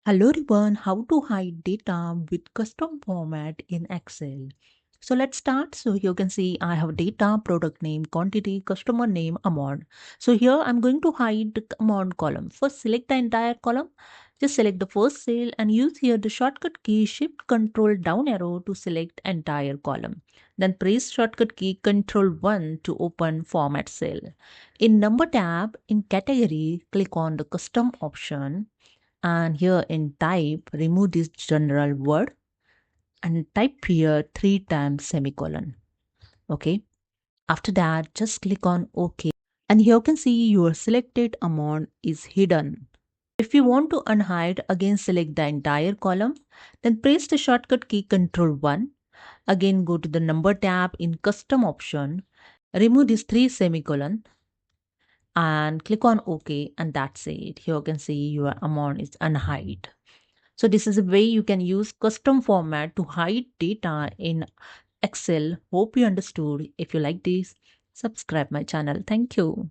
Hello everyone, how to hide data with custom format in Excel. So let's start. So you can see I have data, product name, quantity, customer name, amount. So here I'm going to hide the amount column. First select the entire column. Just select the first cell and use here the shortcut key Shift Control down arrow to select entire column. Then press shortcut key Control 1 to open format cell. In number tab, in category, click on the custom option and here in type remove this general word and type here 3 times semicolon. Okay, after that just click on OK and here you can see your selected amount is hidden. If you want to unhide, again select the entire column, then press the shortcut key Ctrl 1. Again go to the number tab in custom option, remove this 3 semicolon and click on OK, and that's it. Here you can see your amount is unhide. So this is a way you can use custom format to hide data in Excel. Hope you understood. If you like this, subscribe my channel. Thank you.